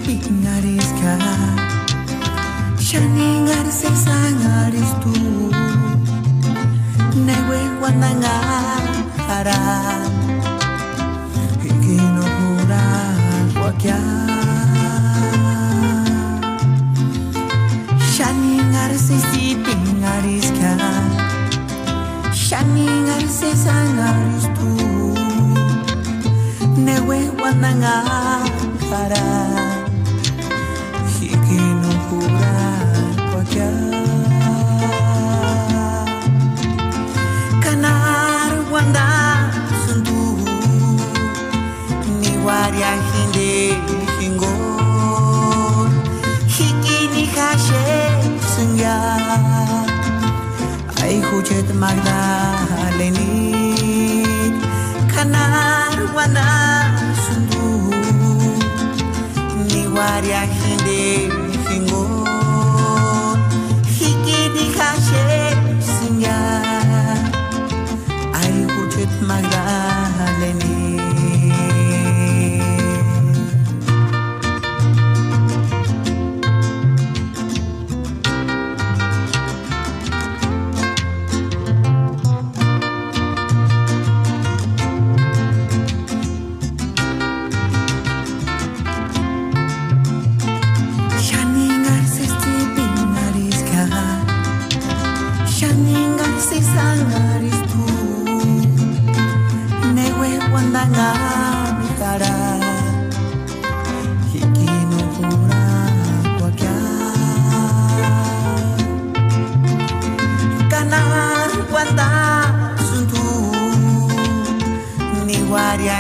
Pingarisca, shaningar se sangaris tu, newe wandanga hara, hikino hura wakya. Shaningar se pingarisca, shaningar se sangaris tu, newe wandanga hara. Kanar wanda sundu ni waria hindi hingo hikini kashe sengya ay hujet magdaleni kanar wanda sundu ni waria hindi hingo hikini kashe sengya ay hujet magdaleni. Sangaris tu newe wandanga mitara hikino hura wakya kanar wanda suntu ni waria